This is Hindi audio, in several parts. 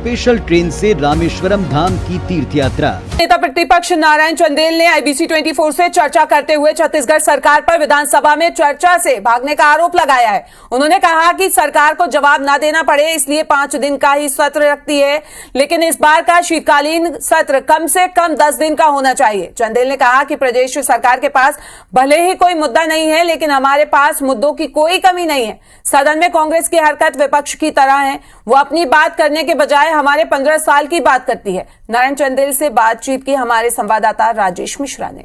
स्पेशल ट्रेन से रामेश्वरम धाम की तीर्थ यात्रा। नेता प्रतिपक्ष नारायण चंदेल ने IBC 24 से चर्चा करते हुए छत्तीसगढ़ सरकार पर विधानसभा में चर्चा से भागने का आरोप लगाया है। उन्होंने कहा कि सरकार को जवाब न देना पड़े इसलिए 5 दिन का ही सत्र रखती है, लेकिन इस बार का शीतकालीन सत्र कम से कम 10 दिन का होना चाहिए। चंदेल ने कहा कि प्रदेश सरकार के पास भले ही कोई मुद्दा नहीं है, लेकिन हमारे पास मुद्दों की कोई कमी नहीं है। सदन में कांग्रेस की हरकत विपक्ष की तरह है, वो अपनी बात करने के बजाय हमारे 15 साल की बात करती है। नारायण चंदेल से बातचीत की हमारे संवाददाता राजेश मिश्रा ने।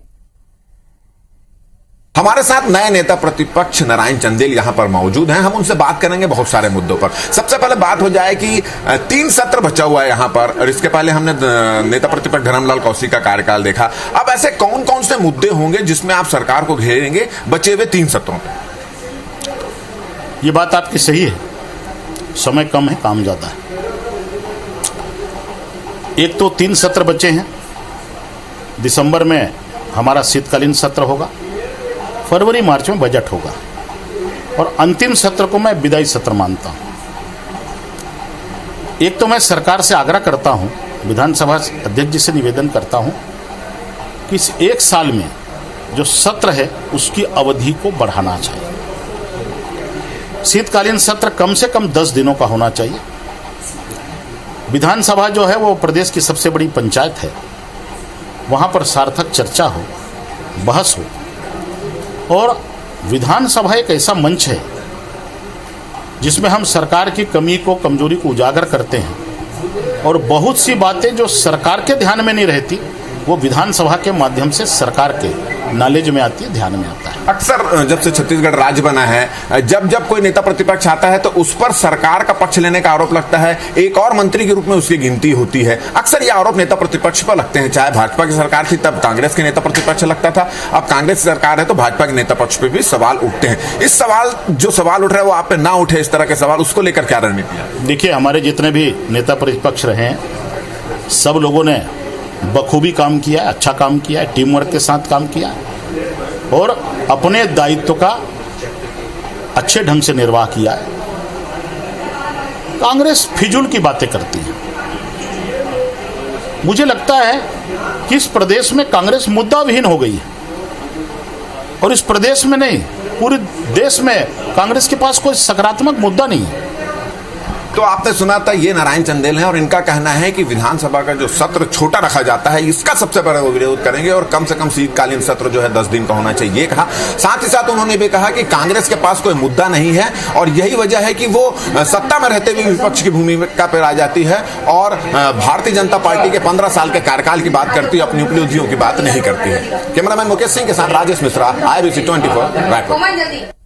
हमारे साथ नए नेता प्रतिपक्ष नारायण चंदेल यहां पर मौजूद हैं। हम उनसे बात करेंगे बहुत सारे मुद्दों पर। सबसे पहले बात हो जाए कि 3 सत्र बचा हुआ है यहां पर, और इसके पहले हमने नेता प्रतिपक्ष धर्मलाल कौशिक का कार्यकाल देखा। अब ऐसे कौन कौन से मुद्दे होंगे जिसमें आप सरकार को घेरेंगे बचे हुए 3 सत्रों में? ये बात आपकी सही है, समय कम है, काम ज्यादा है। एक तो 3 सत्र बचे हैं। दिसंबर में हमारा शीतकालीन सत्र होगा, फरवरी मार्च में बजट होगा, और अंतिम सत्र को मैं विदाई सत्र मानता हूं। एक तो मैं सरकार से आग्रह करता हूं, विधानसभा अध्यक्ष जी से निवेदन करता हूं कि इस 1 साल में जो सत्र है उसकी अवधि को बढ़ाना चाहिए। शीतकालीन सत्र कम से कम 10 दिनों का होना चाहिए। विधानसभा जो है वो प्रदेश की सबसे बड़ी पंचायत है, वहां पर सार्थक चर्चा हो, बहस हो, और विधानसभा एक ऐसा मंच है जिसमें हम सरकार की कमी को, कमजोरी को उजागर करते हैं, और बहुत सी बातें जो सरकार के ध्यान में नहीं रहती वो विधानसभा के माध्यम से सरकार के नॉलेज में आती है, ध्यान में आता है। अक्सर जब से छत्तीसगढ़ राज्य बना है, जब कोई नेता प्रतिपक्ष आता है तो उस पर सरकार का पक्ष लेने का आरोप लगता है, एक और मंत्री के रूप में उसकी गिनती होती है। अक्सर ये आरोप नेता प्रतिपक्ष पर लगते हैं। चाहे भाजपा की सरकार थी तब कांग्रेस के नेता प्रतिपक्ष लगता था, अब कांग्रेस की सरकार है तो भाजपा के नेता पक्ष पे भी सवाल उठते हैं। इस सवाल उठ रहा है वो आप पे ना उठे, इस तरह के सवाल, उसको लेकर क्या रणनीति है? देखिए, हमारे जितने भी नेता प्रतिपक्ष रहे हैं सब लोगों ने बखूबी काम किया है, अच्छा काम किया है, टीम वर्क के साथ काम किया है, और अपने दायित्व का अच्छे ढंग से निर्वाह किया है। कांग्रेस फिजूल की बातें करती है। मुझे लगता है कि इस प्रदेश में कांग्रेस मुद्दा विहीन हो गई है, और इस प्रदेश में नहीं, पूरे देश में कांग्रेस के पास कोई सकारात्मक मुद्दा नहीं है। तो आपने सुना था, ये नारायण चंदेल हैं और इनका कहना है कि विधानसभा का जो सत्र छोटा रखा जाता है इसका सबसे बड़ा वो विरोध करेंगे, और कम से कम शीतकालीन सत्र जो है 10 दिन का होना चाहिए, ये कहा। साथ ही साथ उन्होंने भी कहा कि कांग्रेस के पास कोई मुद्दा नहीं है, और यही वजह है कि वो सत्ता में रहते हुए विपक्ष की भूमिका पर आ जाती है, और भारतीय जनता पार्टी के 15 साल के कार्यकाल की बात करती है, अपनी उपलब्धियों की बात नहीं करती है। कैमरामैन मुकेश सिंह के साथ राजेश मिश्रा, IBC 24 रायपुर।